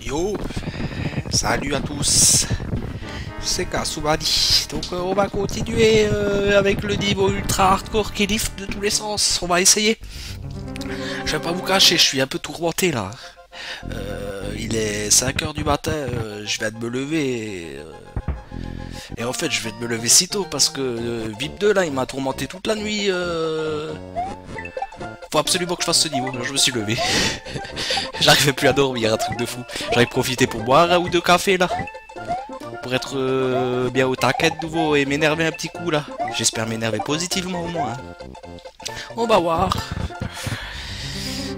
Yo, salut à tous, c'est Kasumadi. Donc on va continuer avec le niveau ultra hardcore qui lift de tous les sens. On va essayer. Je vais pas vous cacher, je suis un peu tourmenté là. Il est 5 heures du matin, je viens de me lever. Et en fait, je vais me lever si tôt parce que VIP 2 là, il m'a tourmenté toute la nuit. Faut absolument que je fasse ce niveau. Alors, je me suis levé. J'arrivais plus à dormir, un truc de fou. J'avais profité pour boire un ou deux cafés là. Pour être bien au taquet de nouveau et m'énerver un petit coup là. J'espère m'énerver positivement au moins. On va voir.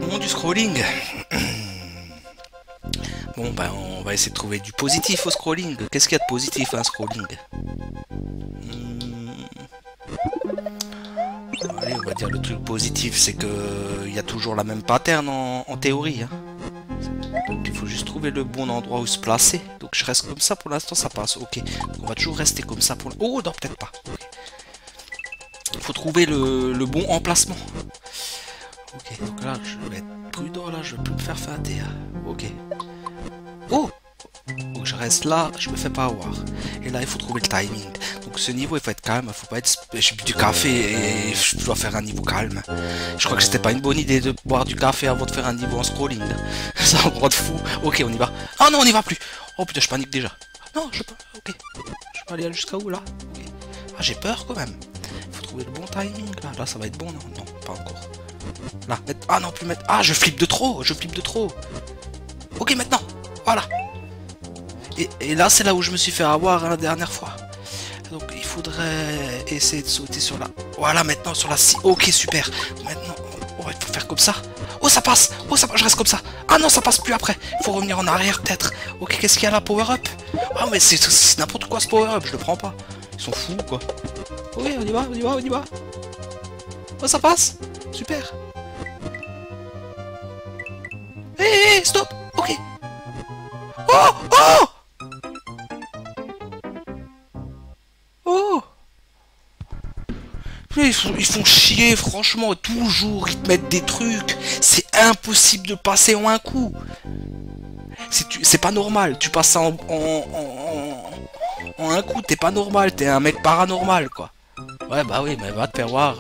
Monde du scrolling. Bon ben on va essayer de trouver du positif au scrolling. Qu'est-ce qu'il y a de positif à un scrolling? Allez, on va dire le truc positif, c'est que il y a toujours la même pattern en théorie. Hein. Donc il faut juste trouver le bon endroit où se placer. Donc je reste comme ça pour l'instant, ça passe. Ok, donc, on va toujours rester comme ça pour. Oh non, peut-être pas. Okay. Il faut trouver le bon emplacement. Ok, donc là je vais être prudent, là je vais plus me faire feinter. Ok. Oh! Donc je reste là, je me fais pas avoir. Et là il faut trouver le timing. Donc ce niveau il faut être calme, il faut pas être... J'ai bu du café et je dois faire un niveau calme. Je crois que c'était pas une bonne idée de boire du café avant de faire un niveau en scrolling. Ça me rend fou. Ok, on y va. Ah non, on y va plus. Oh putain, je panique déjà. Non, je peux... Ok. Je peux aller jusqu'à où là? Okay. Ah, j'ai peur quand même. Il faut trouver le bon timing là. Là ça va être bon, non? Non, pas encore. Là, mettre... Ah non, plus mettre... Ah, je flippe de trop. Je flippe de trop. Ok, maintenant. Voilà. Et là, c'est là où je me suis fait avoir la dernière fois. Donc, il faudrait essayer de sauter sur la... Voilà, maintenant, sur la... Ok, super. Maintenant, il faut faire comme ça. Oh, ça passe. Oh, ça passe. Je reste comme ça. Ah non, ça passe plus après. Il faut revenir en arrière, peut-être. Ok, qu'est-ce qu'il y a là? Power-up. Ah, mais c'est n'importe quoi, ce power-up. Je le prends pas. Ils sont fous, quoi. Oui, on y va, on y va, on y va. Oh, ça passe. Super. Hé, stop. Ok. Oh, oh. Oh! Ils font chier, franchement, toujours, ils te mettent des trucs. C'est impossible de passer en un coup. C'est pas normal, tu passes ça en un coup, t'es pas normal, t'es un mec paranormal, quoi. Ouais, bah oui, mais va te faire voir.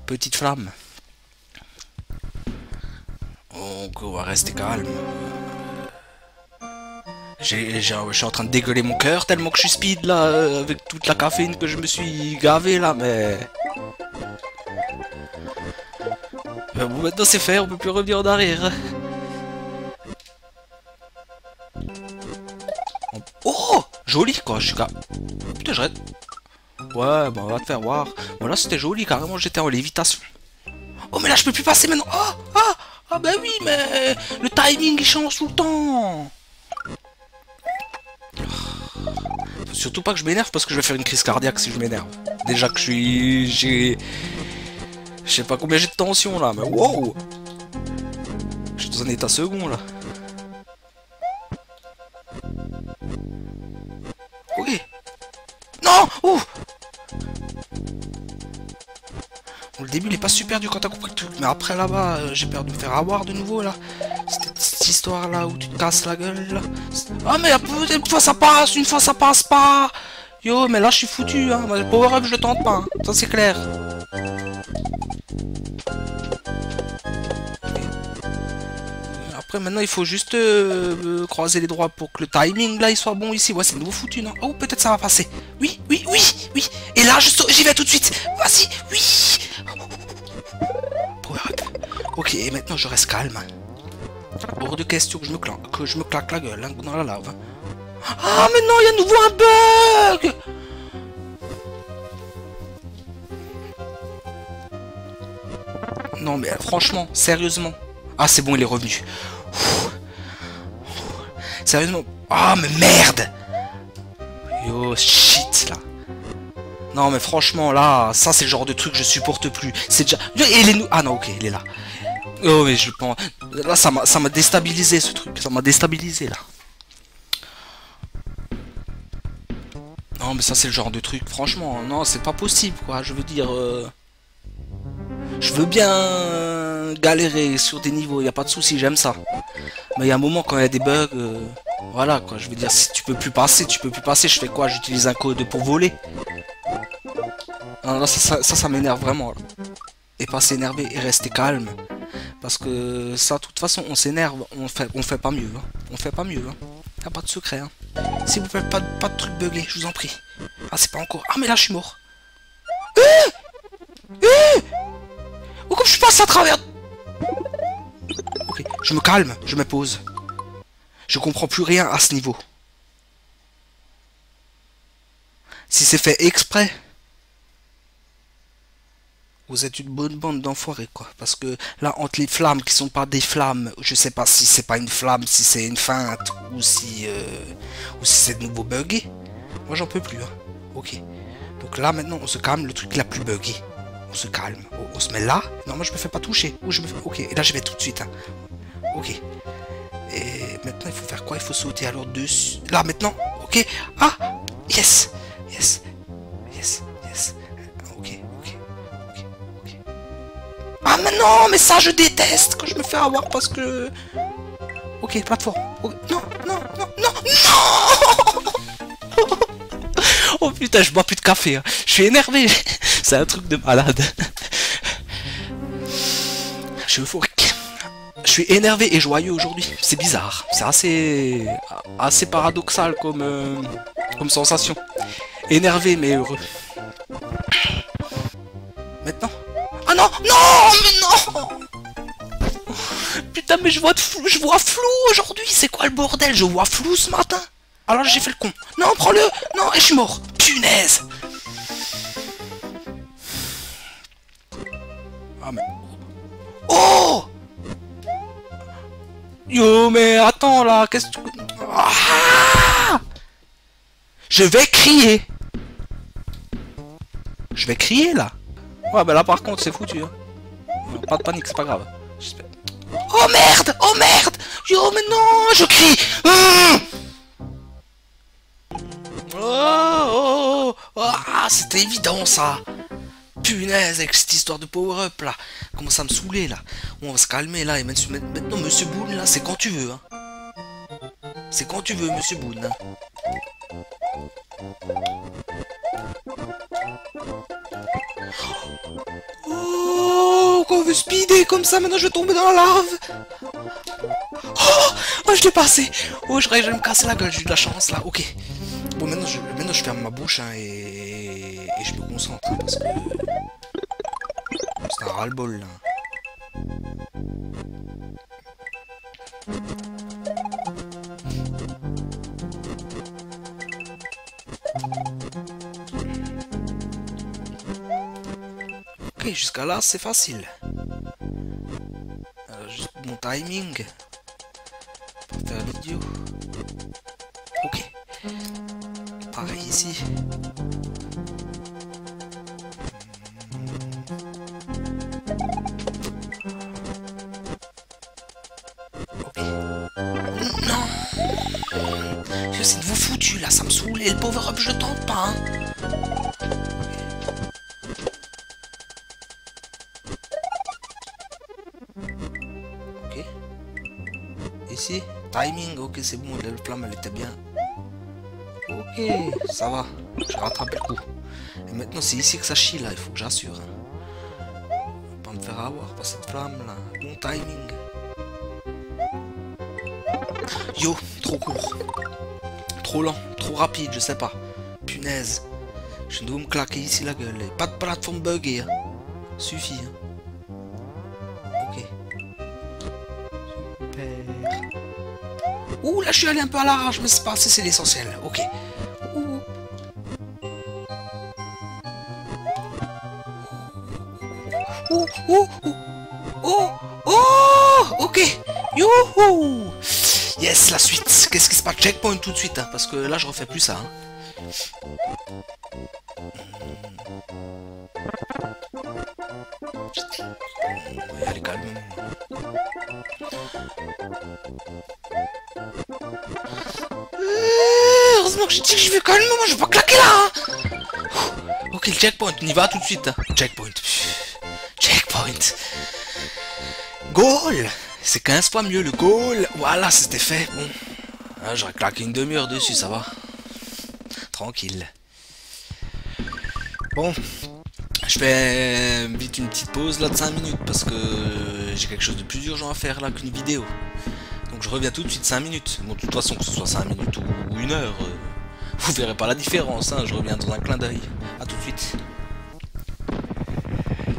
Petite flamme. Donc, on va rester calme. Je suis en train de dégueuler mon cœur tellement que je suis speed là, avec toute la caféine que je me suis gavé là, mais... Bon, maintenant c'est fait, on peut plus revenir en arrière. Oh! Joli quoi, je suis là. Putain, j'arrête. Ouais, bah on va te faire voir. Voilà, c'était joli, carrément j'étais en lévitation. Oh, mais là je peux plus passer maintenant. Oh! Ah! Ah bah oui, mais... Le timing il change tout le temps. Faut surtout pas que je m'énerve parce que je vais faire une crise cardiaque si je m'énerve. Déjà que j'ai... Je sais pas combien j'ai de tension là, mais wow! Je suis dans un état second là. Ok. Non! Ouh! Bon, le début il est pas super dur quand t'as compris le truc, mais après là-bas j'ai peur de me faire avoir de nouveau là. Cette histoire là où tu te casses la gueule là. Ah mais une fois ça passe, une fois ça passe pas! Yo, mais là je suis foutu, hein. Le power-up je le tente pas, hein. Ça c'est clair. Après maintenant il faut juste croiser les doigts pour que le timing là il soit bon ici. Ouais, c'est nouveau foutu, non? Oh, peut-être ça va passer. Oui, oui, oui, oui. Et là j'y vais tout de suite. Vas-y, oui. Power-up. Ok, et maintenant je reste calme. Hors de question que je me claque la gueule hein, dans la lave. Ah mais non, il y a à nouveau un bug. Non mais franchement, sérieusement. Ah c'est bon, il est revenu. Sérieusement. Ah mais merde. Yo shit là. Non mais franchement là, ça c'est le genre de truc que je supporte plus. C'est déjà... Ah non ok, il est là. Oh mais je pense... Là ça m'a déstabilisé ce truc. Ça m'a déstabilisé là. Non mais ça c'est le genre de truc. Franchement, non c'est pas possible quoi. Je veux dire... Je veux bien galérer sur des niveaux, y a pas de souci, j'aime ça. Mais il y a un moment quand il y a des bugs, voilà quoi, je veux dire, si tu peux plus passer, je fais quoi? J'utilise un code pour voler? Alors là, ça m'énerve vraiment. Là. Et pas s'énerver et rester calme. Parce que ça, de toute façon, on s'énerve, on fait pas mieux. Hein. On fait pas mieux. Hein. Y a pas de secret. Hein. Si vous faites pas de trucs buggés, je vous en prie. Ah, c'est pas encore. Ah, mais là, je suis mort. Oh, comme je suis passé à travers. Ok, je me calme, je me pose. Je comprends plus rien à ce niveau. Si c'est fait exprès, vous êtes une bonne bande d'enfoirés, quoi. Parce que là, entre les flammes qui sont pas des flammes, je sais pas si c'est pas une flamme, si c'est une feinte, ou si c'est de nouveau buggé. Moi, j'en peux plus, hein. Ok. Donc là, maintenant, on se calme, le truc la plus buggé. On se calme. On se met là. Non, moi, je me fais pas toucher. Ou je me fais... Ok, et là, je vais tout de suite, hein. Ok. Et maintenant, il faut faire quoi? Il faut sauter alors dessus. Là, maintenant. Ok. Ah! Yes! Yes! Yes! Yes! Ok. Ah mais non, mais ça je déteste quand je me fais avoir parce que... Ok, plateforme. Okay. Non. Oh putain, je bois plus de café. Hein. Je suis énervé. C'est un truc de malade. Je suis euphorique. Je suis énervé et joyeux aujourd'hui. C'est bizarre. C'est assez paradoxal comme sensation. Énervé mais heureux. Maintenant. Ah non, mais non. Putain, mais je vois flou aujourd'hui. C'est quoi le bordel? Je vois flou ce matin. Alors j'ai fait le con. Non, prends-le. Non, et je suis mort. Punaise. Ah mais... Oh. Yo, mais attends là, qu'est-ce que... Ah. Je vais crier. Je vais crier là. Ouais, bah là par contre c'est foutu. Hein. Pas de panique, c'est pas grave. Oh merde! Oh merde! Yo, mais non! Je crie! Oh, ah, c'était évident ça! Punaise, avec cette histoire de power-up là! Comment ça me saouler là? On va se calmer là et maintenant, Monsieur Boone là, c'est quand tu veux. Hein. C'est quand tu veux, Monsieur Boone. Hein. Oh, quand on veut speeder comme ça, maintenant je vais tomber dans la lave. Oh, je l'ai passé. Oh, je vais me casser la gueule, j'ai eu de la chance là, ok. Bon, maintenant je ferme ma bouche hein, et je me concentre parce que c'est un ras-le-bol là. Ok, jusqu'à là c'est facile. Alors, juste mon timing pour faire l'idiot. Ok. Pareil ici. Ok. Non. C'est de vous foutu là, ça me saoule et le power-up je tente pas. Hein. Ok. Ici, timing, ok c'est bon, la flamme elle était bien. Ok, ça va, j'ai rattrapé le coup. Et maintenant c'est ici que ça chie là, il faut que j'assure. Hein. Pas me faire avoir par cette flamme là, bon timing. Yo, trop court. Trop lent, trop rapide, je sais pas. Punaise. Je dois me claquer ici la gueule. Pas de plateforme buggée. Hein. Suffit. Hein. Ok. Super. Ouh, là je suis allé un peu à l'arrache, mais c'est pas assez, c'est l'essentiel. Ok. Ouh. Oh, oh, oh, oh, oh, ok. Youhou. Yes, la suite. Qu'est-ce qui se passe? Checkpoint tout de suite, hein, parce que là je refais plus ça. Hein. On va y aller calmement. Heureusement que j'ai dit que je vais calmement, je vais pas claquer là. Hein. Ok, le checkpoint, on y va tout de suite. Hein. Checkpoint. Checkpoint. checkpoint. Goal! C'est 15 fois mieux le goal. Voilà, c'était fait. Bon. Ah, j'aurais claqué une demi-heure dessus, ça va. Tranquille. Bon. Je fais vite une petite pause là de 5 minutes parce que j'ai quelque chose de plus urgent à faire là qu'une vidéo. Donc je reviens tout de suite 5 minutes. Bon, de toute façon, que ce soit 5 minutes ou 1 heure, vous verrez pas la différence. Hein. Je reviens dans un clin d'œil. A tout de suite.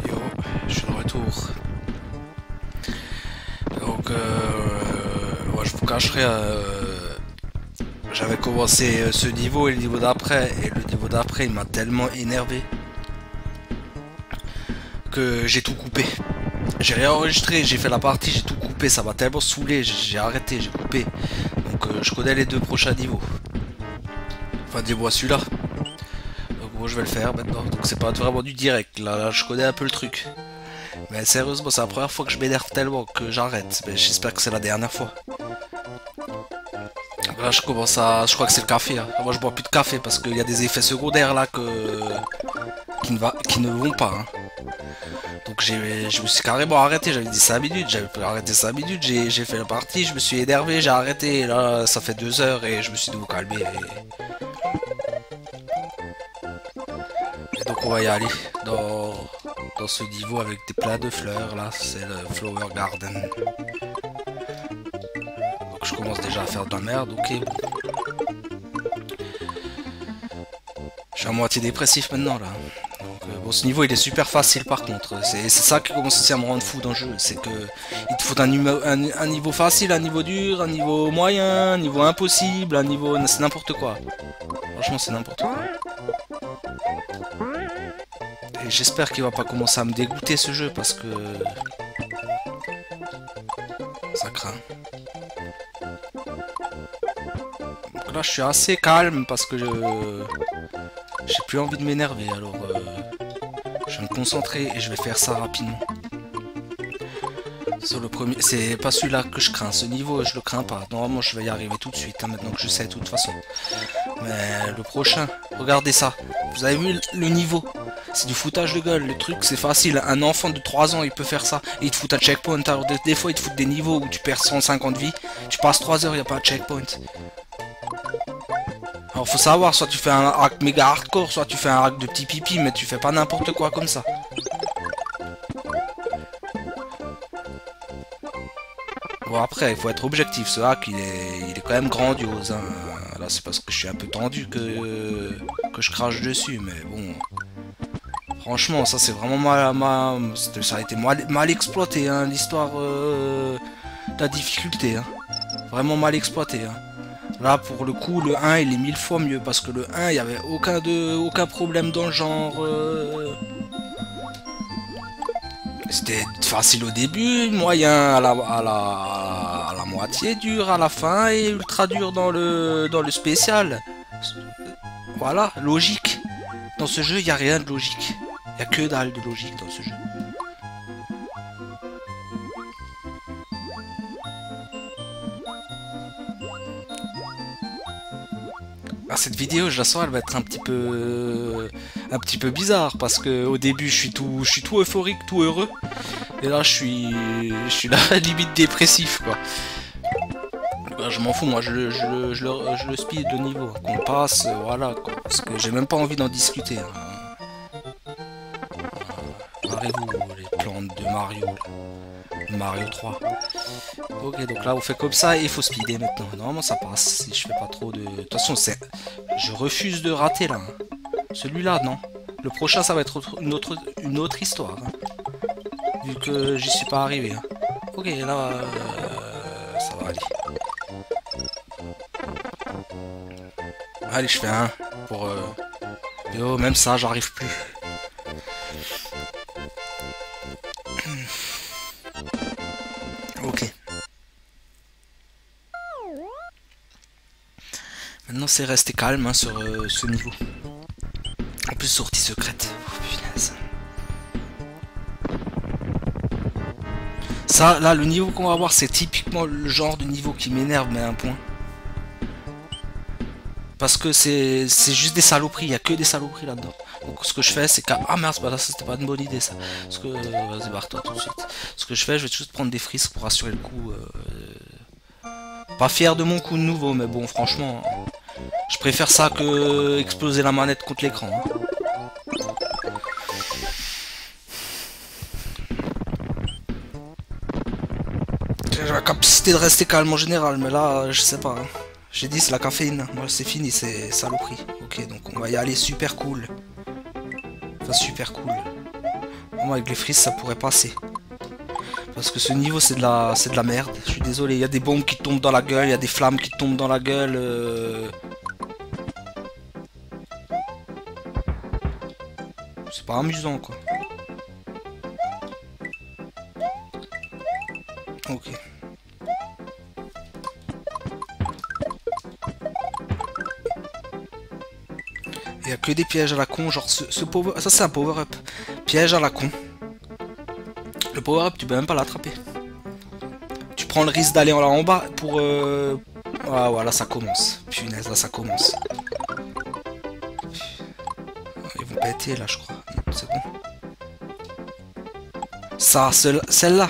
Yo, je suis de retour. Donc, ouais, je vous cacherai. J'avais commencé ce niveau et le niveau d'après. Et le niveau d'après, il m'a tellement énervé que j'ai tout coupé. J'ai réenregistré, j'ai fait la partie, j'ai tout coupé. Ça m'a tellement saoulé. J'ai arrêté, j'ai coupé. Donc, je connais les 2 prochains niveaux. Enfin, dis-moi celui-là. Donc, moi, je vais le faire maintenant. Donc, c'est pas vraiment du direct. Là, je connais un peu le truc. Mais sérieusement, c'est la première fois que je m'énerve tellement que j'arrête. Mais j'espère que c'est la dernière fois. Là, je commence à... Je crois que c'est le café. Hein. Moi, je bois plus de café parce qu'il y a des effets secondaires là qui ne vont pas. Hein. Donc, je me suis carrément arrêté. J'avais dit 5 minutes. J'avais arrêté 5 minutes. J'ai fait la partie. Je me suis énervé. J'ai arrêté. Et là, ça fait 2 heures et je me suis de vous calmer. Et donc, on va y aller dans ce niveau avec des plein de fleurs. Là, c'est le Flower Garden. Je commence déjà à faire de la merde, ok. Je suis à moitié dépressif maintenant là. Donc, bon, ce niveau il est super facile par contre. C'est ça qui commence aussi à me rendre fou dans le jeu. C'est que il te faut un niveau facile, un niveau dur, un niveau moyen, un niveau impossible, un niveau... C'est n'importe quoi. Franchement c'est n'importe quoi. Et j'espère qu'il va pas commencer à me dégoûter ce jeu parce que... ça craint. Là je suis assez calme parce que j'ai plus envie de m'énerver, alors je vais me concentrer et je vais faire ça rapidement. Sur le premier, c'est pas celui-là que je crains, ce niveau je le crains pas. Normalement je vais y arriver tout de suite, hein, maintenant que je sais de toute façon. Mais le prochain, regardez ça, vous avez vu le niveau? C'est du foutage de gueule, le truc c'est facile, un enfant de 3 ans il peut faire ça, et il te fout un checkpoint, alors des fois il te fout des niveaux où tu perds 150 vies, tu passes 3 heures, il n'y a pas de checkpoint. Alors faut savoir, soit tu fais un hack méga hardcore, soit tu fais un hack de petit pipi, mais tu fais pas n'importe quoi comme ça. Bon après, il faut être objectif, ce hack il est quand même grandiose. Hein. Là c'est parce que je suis un peu tendu que je crache dessus, mais bon... Franchement, ça c'est vraiment ça a été mal exploité, hein, l'histoire de la difficulté. Hein. Vraiment mal exploité. Hein. Là, pour le coup, le 1, il est 1000 fois mieux, parce que le 1, il n'y avait aucun problème dans le genre. C'était facile au début, moyen à la moitié, dur à la fin, et ultra dur dans le spécial. Voilà, logique. Dans ce jeu, il n'y a rien de logique. Il n'y a que dalle de logique dans ce jeu. Ah, cette vidéo, je la sens, elle va être un petit peu bizarre parce que au début, je suis tout euphorique, tout heureux, et là, je suis là limite dépressif, quoi. Bah, je m'en fous, moi, je le speed de niveau, qu'on passe, voilà, quoi, parce que j'ai même pas envie d'en discuter. Hein. Barrez-vous, les plantes de Mario. Mario 3. Ok, donc là on fait comme ça et il faut speeder maintenant. Normalement ça passe si je fais pas trop de... De toute façon, je refuse de rater là. Hein. Celui-là, non. Le prochain, ça va être une autre histoire. Hein. Vu que j'y suis pas arrivé. Hein. Ok, là, ça va aller. Allez, je fais un pour... Yo, même ça, j'arrive plus. Ok. Maintenant c'est rester calme hein, sur ce niveau. En plus sortie secrète. Oh, punaise. Ça là le niveau qu'on va voir c'est typiquement le genre de niveau qui m'énerve mais à un point. Parce que c'est juste des saloperies, il y a que des saloperies là-dedans. Donc ce que je fais c'est que... Ah merde, bah là c'était pas une bonne idée ça. Parce que... Vas-y barre-toi tout de suite. Ce que je fais, je vais juste prendre des frisques pour assurer le coup. Pas fier de mon coup de nouveau, mais bon franchement... Je préfère ça que exploser la manette contre l'écran. Hein. J'ai la capacité de rester calme en général, mais là, je sais pas. Hein. J'ai dit c'est la caféine. Moi c'est fini, c'est saloperie. Ok, donc on va y aller super cool. Enfin super cool. Moi avec les frises ça pourrait passer. Parce que ce niveau c'est de la merde. Je suis désolé, il y a des bombes qui tombent dans la gueule, il y a des flammes qui tombent dans la gueule. C'est pas amusant quoi. Ok. Il y a que des pièges à la con, genre ce power... Ça c'est un power-up. Piège à la con. Le power-up tu peux même pas l'attraper. Tu prends le risque d'aller là en bas pour... Ah voilà ça commence. Punaise là ça commence. Ils vont péter là je crois. C'est bon. Ça, celle-là.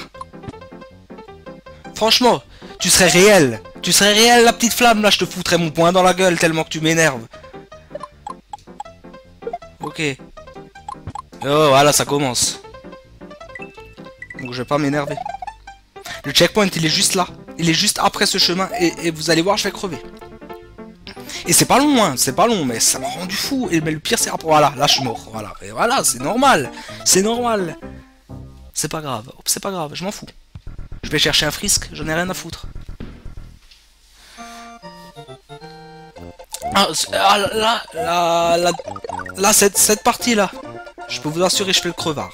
Franchement, tu serais réel. Tu serais réel la petite flamme là, je te foutrais mon poing dans la gueule tellement que tu m'énerves. Ok. Oh voilà ça commence. Donc je vais pas m'énerver. Le checkpoint il est juste là. Il est juste après ce chemin et vous allez voir je vais crever. Et c'est pas long hein, c'est pas long mais ça m'a rendu fou. Et mais le pire c'est après. Voilà, là je suis mort. Voilà. Et voilà, c'est normal. C'est normal. C'est pas grave. C'est pas grave, je m'en fous. Je vais chercher un frisque, j'en ai rien à foutre. Ah, là, cette partie-là, je peux vous assurer, je fais le crevard.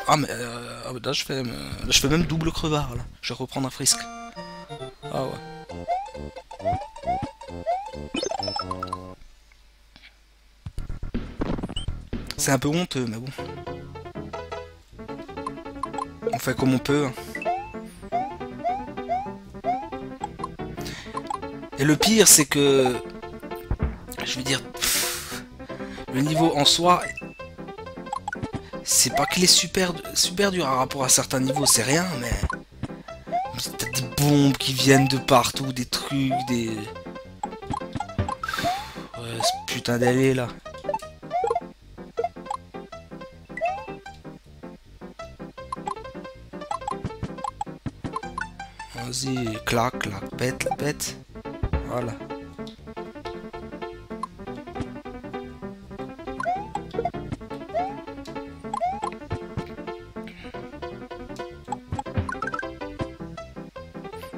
Là, je fais même double crevard, là. Je vais reprendre un frisque. Ah ouais. C'est un peu honteux, mais bon. On fait comme on peut. Et le pire, c'est que... Je veux dire... le niveau en soi... C'est pas qu'il est super dur à rapport à certains niveaux, c'est rien, mais... T'as des bombes qui viennent de partout, des trucs, des... Ouais, ce putain d'allée, là. Vas-y, clac, clac, pète, pète. Voilà.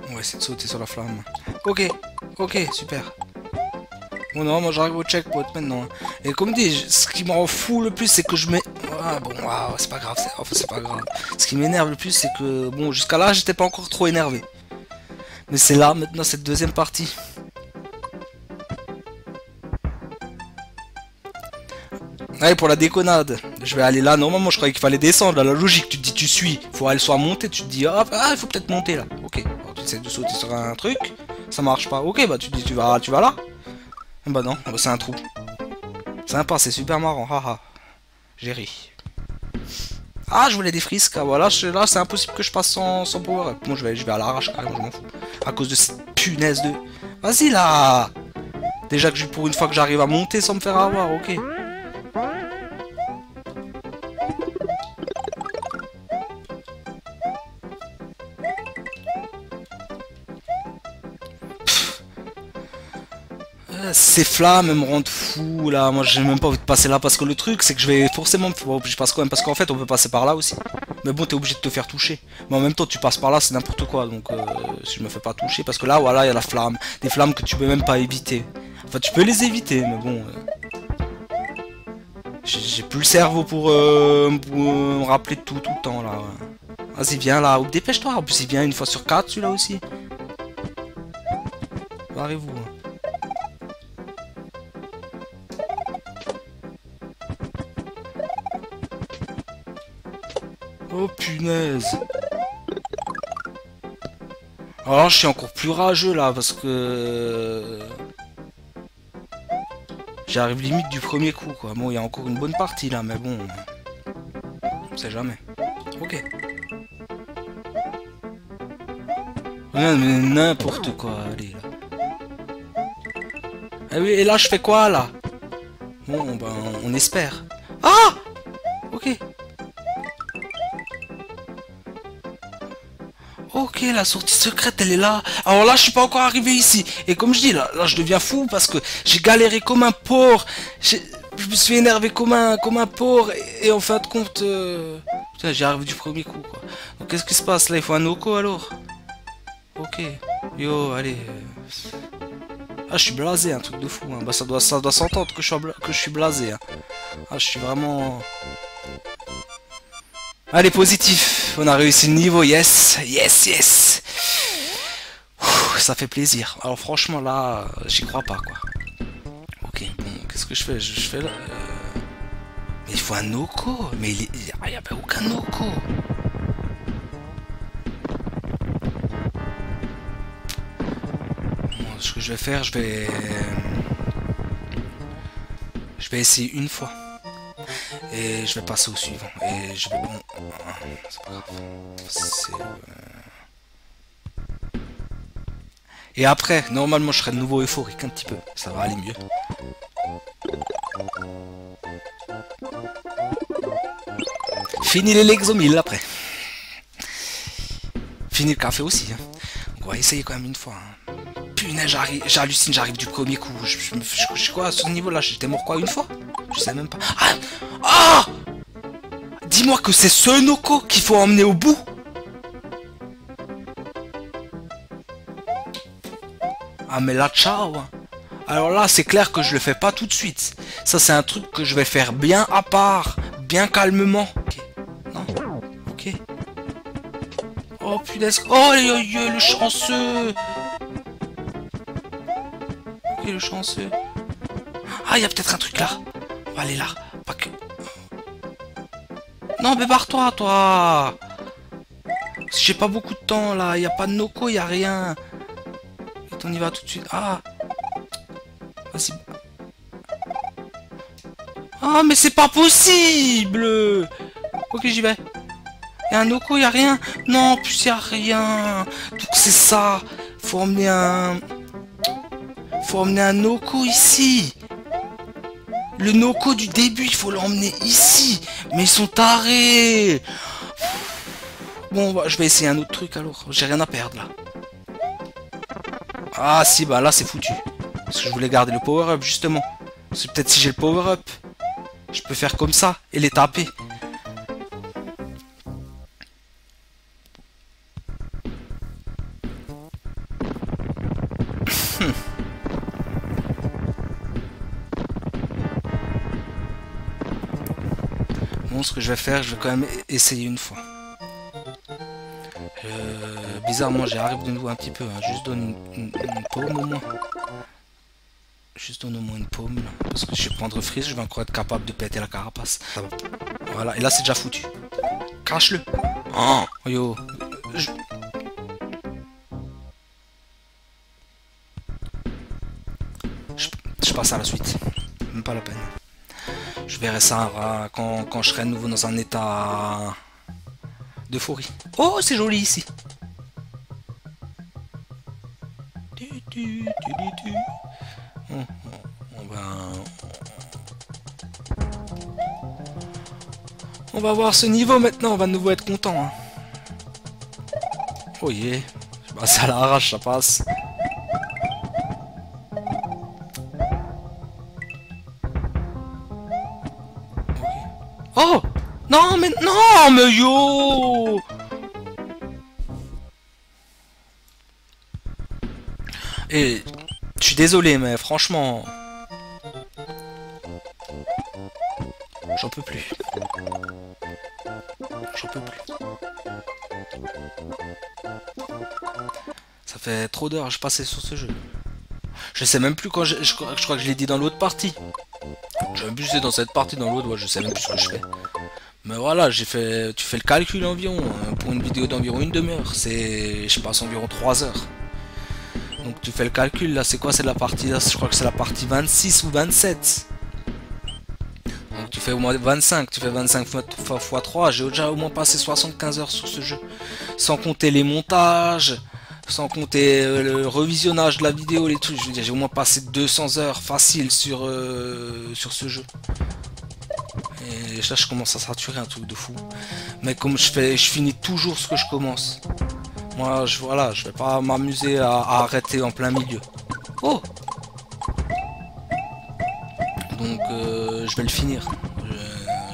On va essayer de sauter sur la flamme. Ok, ok, super. Bon non, moi j'arrive au checkpoint maintenant. Et comme dit, ce qui m'en fout le plus, c'est que je mets... Ah bon, wow, c'est pas grave, c'est pas grave. Ce qui m'énerve le plus, c'est que... Bon, jusqu'à là, j'étais pas encore trop énervé. Mais c'est là, maintenant, cette deuxième partie. Allez, pour la déconnade, je vais aller là. Normalement, je croyais qu'il fallait descendre. Là, la logique, tu te dis, tu suis. Faut qu'elle soit montée. Tu te dis, ah, il faut peut-être monter là. Ok, alors, tu essaies de sauter sur un truc. Ça marche pas. Ok, bah tu te dis, tu vas là. Bah non, bah, c'est un trou. Sympa, c'est super marrant. Haha. J'ai ri. Ah, je voulais des frisques. Ah, voilà, là, c'est impossible que je passe sans power-up. Moi, je vais à l'arrache, carrément, je m'en fous. À cause de cette punaise de... Vas-y là. Déjà que pour une fois que j'arrive à monter sans me faire avoir, ok. Ces flammes me rendent fou là, moi j'ai même pas envie de passer là parce que le truc c'est que je vais forcément... Bon, je passe quand même parce qu'en fait on peut passer par là aussi. Mais bon t'es obligé de te faire toucher. Mais en même temps tu passes par là c'est n'importe quoi donc si je me fais pas toucher parce que là voilà il y a la flamme. Des flammes que tu peux même pas éviter. Enfin tu peux les éviter mais bon... J'ai plus le cerveau pour me rappeler de tout le temps là. Vas-y viens là, dépêche-toi, en plus il vient une fois sur 4 celui-là aussi. Barrez-vous. Oh punaise. Alors je suis encore plus rageux là parce que... J'arrive limite du premier coup, quoi. Bon, il y a encore une bonne partie, là, mais bon... On sait jamais. Ok. Mais n'importe quoi, allez, là. Ah oui, et là, je fais quoi, là? Bon, ben, on espère. Ah! Ok. Ok, la sortie secrète, elle est là. Alors là, je suis pas encore arrivé ici. Et comme je dis, là je deviens fou parce que j'ai galéré comme un porc. Je me suis énervé comme un porc. Et en fin de compte... Putain, j'y arrive du premier coup, quoi. Donc, qu'est-ce qui se passe, là? Il faut un Noko, alors? Ok. Yo, allez. Ah, je suis blasé, un truc de fou. Hein. Bah, ça doit s'entendre que je suis blasé. Hein. Ah, je suis vraiment... Allez, positif. On a réussi le niveau. Yes. Yes, yes. Ouh, ça fait plaisir. Alors, franchement, là, j'y crois pas, quoi. Ok, bon, qu'est-ce que je fais? Je fais là... Mais il faut un Noko. Mais il n'y a pas aucun Noko. Bon, ce que je vais faire, je vais essayer une fois. Et je vais passer au suivant. Et je vais... Bon, c'est pas grave. Et après, normalement, je serai de nouveau euphorique un petit peu. Ça va aller mieux. Fini les Lexomil après. Fini le café aussi. Hein. On va essayer quand même une fois. Hein. Punaise, j'hallucine, j'arrive du premier coup. Je quoi à ce niveau-là? J'étais mort quoi une fois? Je sais même pas. Ah, ah, dis-moi que c'est ce Noko qu'il faut emmener au bout. Ah mais là, ciao. Alors là, c'est clair que je le fais pas tout de suite. Ça, c'est un truc que je vais faire bien à part, bien calmement. Ok. Non. Ok. Oh punaise. Oh le chanceux. Ok, le chanceux. Ah, il y a peut-être un truc là. On va aller là. Pas que... Non, mais barre-toi, toi. J'ai pas beaucoup de temps là. Il n'y a pas de Noko, il n'y a rien. Et on y va tout de suite. Ah. Vas-y. Ah, mais c'est pas possible. Ok, j'y vais. Il y a un Noko, il n'y a rien. Non, en plus, il n'y a rien. Donc, c'est ça. Faut emmener un Noko ici. Le Noko du début, il faut l'emmener ici. Mais ils sont tarés. Bon, bah, je vais essayer un autre truc alors. J'ai rien à perdre là. Ah si, bah là c'est foutu. Parce que je voulais garder le power-up justement. C'est peut-être si j'ai le power-up, je peux faire comme ça et les taper. Bon, ce que je vais faire, je vais quand même essayer une fois. Bizarrement, j'arrive de nouveau un petit peu. Hein. Juste donne une paume au moins. Juste donne au moins une paume. Là. Parce que je vais prendre freeze, je vais encore être capable de péter la carapace. Voilà, et là c'est déjà foutu. Crache-le. Oh, yo. Je passe à la suite. Même pas la peine. Je verrai ça quand je serai de nouveau dans un état d'euphorie. Oh, c'est joli ici. On va voir ce niveau maintenant, on va de nouveau être content. Hein. Oh yeah. Bah, ça l'arrache, ça passe. Okay. Oh non mais non mais yo. Et je suis désolé mais franchement j'en peux plus. J'en peux plus. Ça fait trop d'heures que je passais sur ce jeu. Je sais même plus quand je crois que je l'ai dit dans l'autre partie. Je sais même plus si c'est dans cette partie, dans l'autre, ouais, je sais même plus ce que je fais. Mais voilà, tu fais le calcul environ. Pour une vidéo d'environ une demi-heure, je passe environ 3 heures. Donc tu fais le calcul, là c'est quoi, c'est la partie, là, je crois que c'est la partie 26 ou 27. Donc tu fais au moins 25, tu fais 25 x 3, j'ai déjà au moins passé 75 heures sur ce jeu. Sans compter les montages, sans compter le revisionnage de la vidéo, les trucs, je veux dire, j'ai au moins passé 200 heures facile sur ce jeu. Et là je commence à saturer, un truc de fou. Mais comme je finis toujours ce que je commence. Moi, voilà, je vais pas m'amuser à arrêter en plein milieu. Oh! Donc, je vais le finir.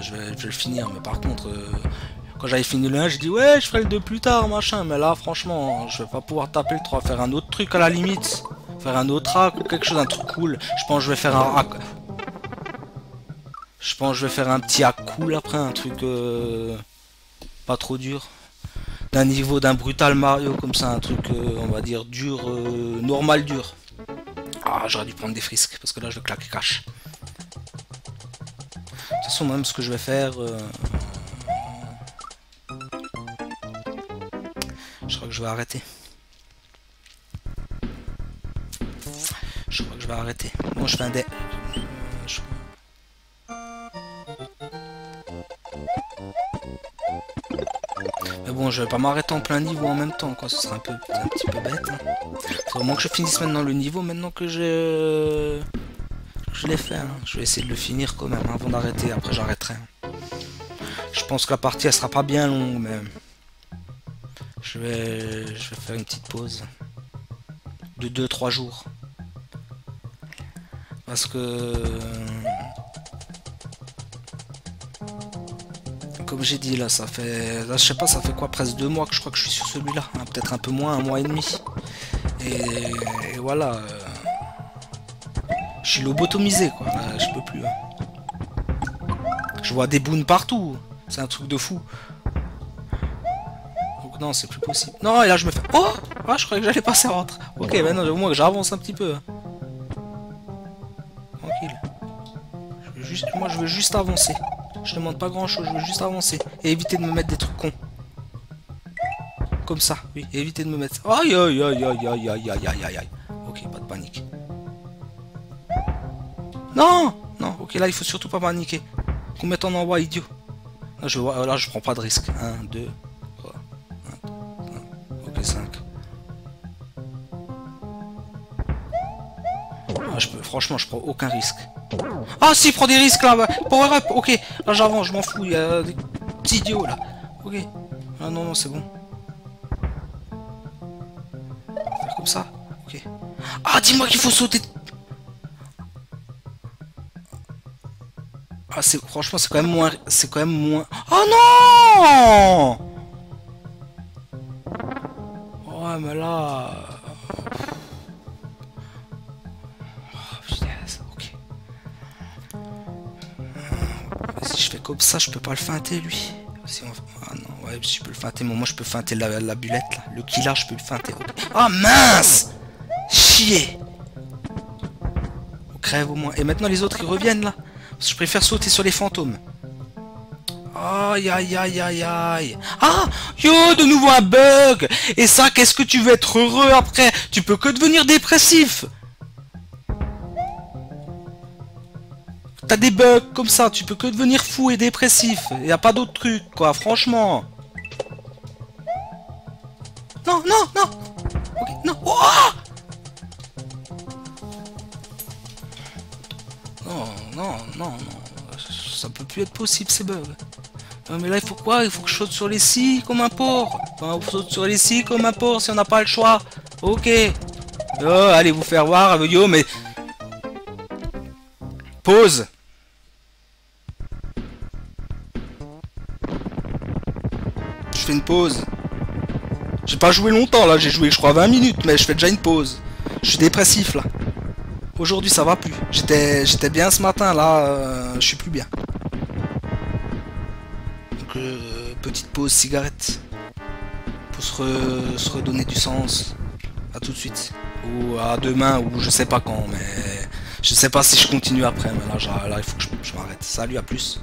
Je vais le finir, mais par contre, quand j'avais fini le 1, j'ai dit ouais, je ferai le 2 plus tard, machin. Mais là, franchement, je vais pas pouvoir taper le 3, faire un autre truc à la limite. Faire un autre hack ou quelque chose, un truc cool. Je pense que je vais faire un hack. Je pense que je vais faire un petit hack cool après, un truc pas trop dur. D'un niveau d'un brutal Mario comme ça, un truc on va dire dur, normal dur. Ah, j'aurais dû prendre des frisques parce que là je vais claquer cash. De toute façon, même ce que je vais faire, je crois que je vais arrêter. Je crois que je vais arrêter. Bon, je fais un dé. Mais bon, je vais pas m'arrêter en plein niveau en même temps, quoi. Ce serait un petit peu bête. Hein. Faut vraiment que je finisse maintenant le niveau, maintenant que je l'ai fait. Hein. Je vais essayer de le finir quand même, hein, avant d'arrêter. Après, j'arrêterai. Hein. Je pense que la partie, elle sera pas bien longue, mais je vais faire une petite pause de 2-3 jours. Parce que comme j'ai dit, là ça fait, là, je sais pas, ça fait quoi, presque 2 mois que je crois que je suis sur celui-là, hein, peut-être un peu moins, 1 mois et demi. Et voilà, je suis lobotomisé, quoi, là, je peux plus. Hein. Je vois des boons partout, c'est un truc de fou. Donc non, c'est plus possible. Non, et là je me fais, oh, ah, je croyais que j'allais passer entre. Ok, maintenant au moins que j'avance un petit peu. Tranquille. Moi je veux juste avancer. Je demande pas grand chose, je veux juste avancer. Et éviter de me mettre des trucs cons. Comme ça, oui, éviter de me mettre. Aïe aïe aïe aïe aïe aïe aïe aïe aïe aïe. Ok, pas de panique. Non. Non, ok, là il faut surtout pas paniquer. Qu'on mette en envoi, idiot. Là je prends pas de risque. 1, 2, 3, 1, 1. Ok, 5. Ah, franchement, je prends aucun risque. Ah si, prends des risques là. Power up, ok. Là j'avance, je m'en fous. Il y a des petits idiots là. Ok. Ah non, non, c'est bon. Faire comme ça. Ok. Ah, dis-moi qu'il faut sauter. Ah, franchement, c'est quand même moins. C'est quand même moins. Oh non! Ouais, mais là. Si je fais comme ça, je peux pas le feinter lui. Si ah non, ouais, si je peux le feinter, moi je peux feinter la bulette là. Le killer, je peux le feinter. Okay. Ah mince! Chier! On crève au moins. Et maintenant les autres ils reviennent là. Parce que je préfère sauter sur les fantômes. Aïe aïe aïe aïe aïe. Ah! Yo, de nouveau un bug! Et ça, qu'est-ce que tu veux être heureux après? Tu peux que devenir dépressif! T'as des bugs comme ça, tu peux que devenir fou et dépressif. Y a pas d'autre truc, quoi, franchement. Non, non, non. Ok, non. Oh, non, non, non, non. Ça peut plus être possible, ces bugs. Non, mais là, il faut quoi? Il faut que je saute sur les scies comme un porc. Enfin, on saute sur les scies comme un porc si on n'a pas le choix. Ok. Oh, allez vous faire voir, yo, mais... Pause. Je fais une pause. J'ai pas joué longtemps là, j'ai joué je crois 20 minutes, mais je fais déjà une pause. Je suis dépressif là. Aujourd'hui ça va plus. J'étais bien ce matin, là je suis plus bien. Donc petite pause cigarette. Pour se redonner du sens. À tout de suite. Ou à demain, ou je sais pas quand, mais... Je sais pas si je continue après, mais là il faut que je m'arrête. Salut, à plus.